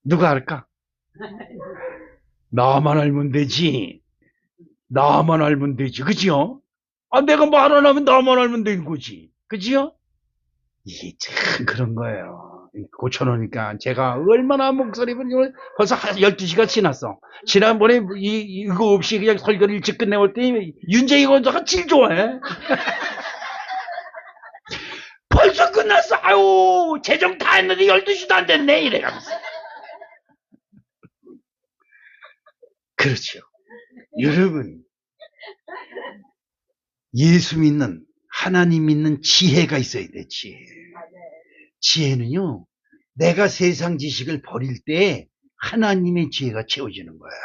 누가 할까? 나만 알면 되지. 나만 알면 되지. 그지요? 내가 말 안 하면 나만 알면 되는 거지. 그지요? 이게 참 그런 거예요. 고쳐놓으니까 제가 얼마나 목소리를 벌써 12시가 지났어. 지난번에 이거 없이 그냥 설교를 일찍 끝내올 때 윤재희 원자가 제일 좋아해. 벌써 끝났어. 아유, 재정 다 했는데 12시도 안 됐네. 이래가면서. 그렇죠. 여러분, 예수 믿는, 하나님 믿는 지혜가 있어야 돼, 지혜. 지혜는요, 내가 세상 지식을 버릴 때 하나님의 지혜가 채워지는 거예요.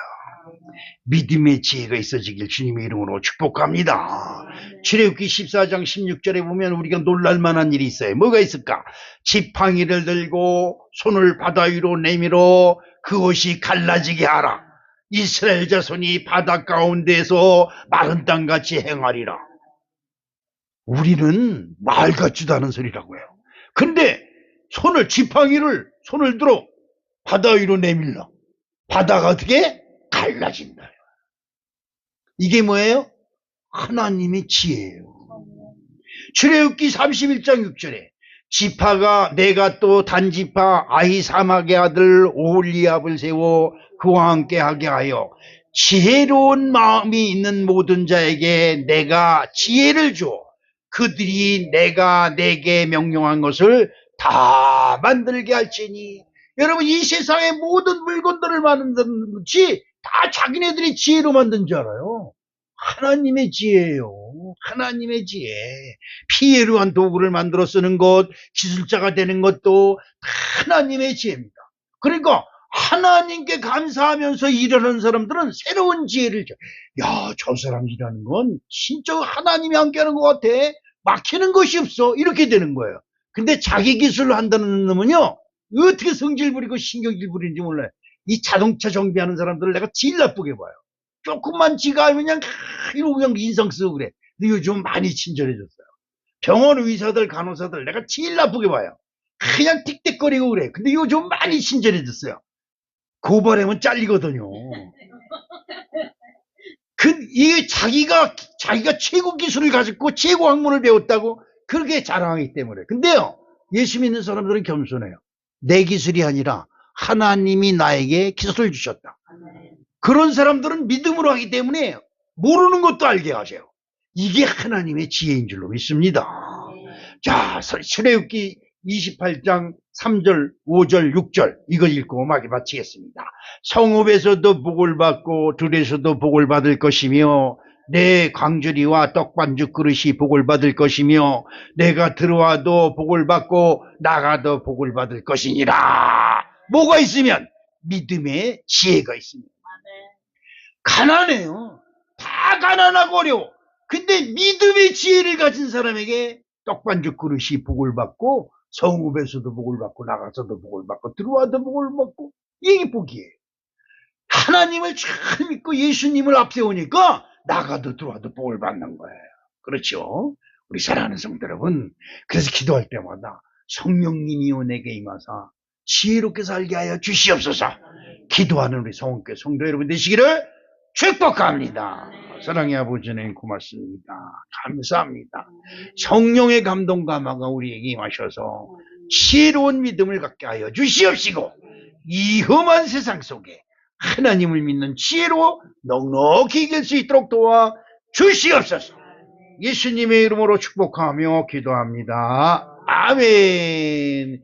믿음의 지혜가 있어지길 주님의 이름으로 축복합니다. 출애굽기 14장 16절에 보면 우리가 놀랄 만한 일이 있어요. 뭐가 있을까? 지팡이를 들고 손을 바다 위로 내밀어 그것이 갈라지게 하라. 이스라엘 자손이 바다 가운데에서 마른 땅같이 행하리라. 우리는 말 같지도 않은 소리라고 해요. 근데 지팡이를 손을 들어 바다 위로 내밀라. 바다가 어떻게? 갈라진다. 이게 뭐예요? 하나님의 지혜예요. 출애굽기 31장 6절에 지파가 내가 또 단지파 아히사막의 아들 오홀리압을 세워 그와 함께 하게 하여 지혜로운 마음이 있는 모든 자에게 내가 지혜를 줘 그들이 내가 내게 명령한 것을 다 만들게 할지니. 여러분, 이 세상의 모든 물건들을 만드는 것이 다 자기네들이 지혜로 만든 줄 알아요. 하나님의 지혜예요. 하나님의 지혜. 피해루한 도구를 만들어 쓰는 것, 기술자가 되는 것도 다 하나님의 지혜입니다. 그러니까 하나님께 감사하면서 일하는 사람들은 새로운 지혜를 줘. 야, 저 사람 일하는 건 진짜 하나님이 함께하는 것 같아. 막히는 것이 없어. 이렇게 되는 거예요. 근데 자기 기술을 한다는 놈은요, 어떻게 성질 부리고 신경질 부리는지 몰라요. 이 자동차 정비하는 사람들을 내가 제일 나쁘게 봐요. 조금만 지가 알면 그냥 이러고 그냥 인상 쓰고 그래. 근데 요즘 많이 친절해졌어요. 병원 의사들, 간호사들 내가 제일 나쁘게 봐요. 그냥 틱틱거리고 그래. 근데 요즘 많이 친절해졌어요. 고발하면 잘리거든요. 이게 자기가 최고 기술을 가졌고 최고 학문을 배웠다고 그렇게 자랑하기 때문에. 근데요, 예수 믿는 사람들은 겸손해요. 내 기술이 아니라 하나님이 나에게 기술을 주셨다. 그런 사람들은 믿음으로 하기 때문에 모르는 것도 알게 하세요. 이게 하나님의 지혜인 줄로 믿습니다. 자, 출애굽기 28장 3절, 5절, 6절 이거 읽고 마치겠습니다. 성읍에서도 복을 받고 들에서도 복을 받을 것이며 내 광주리와 떡반죽 그릇이 복을 받을 것이며 내가 들어와도 복을 받고 나가도 복을 받을 것이니라. 뭐가 있으면? 믿음의 지혜가 있습니다. 가난해요. 다 가난하고 어려워. 근데 믿음의 지혜를 가진 사람에게 떡반죽 그릇이 복을 받고 성읍에서도 복을 받고 나가서도 복을 받고 들어와도 복을 받고 이게 복이에요. 하나님을 잘 믿고 예수님을 앞세우니까 나가도 들어와도 복을 받는 거예요. 그렇죠? 우리 사랑하는 성도 여러분, 그래서 기도할 때마다 성령님이여 내게 임하사 지혜롭게 살게 하여 주시옵소서. 기도하는 우리 성원교회 성도 여러분 되시기를 축복합니다. 사랑의 아버지 하나님 고맙습니다. 감사합니다. 성령의 감동 감화가 우리에게 임하셔서 지혜로운 믿음을 갖게 하여 주시옵시고 이 험한 세상 속에 하나님을 믿는 지혜로 넉넉히 이길 수 있도록 도와 주시옵소서. 예수님의 이름으로 축복하며 기도합니다. 아멘.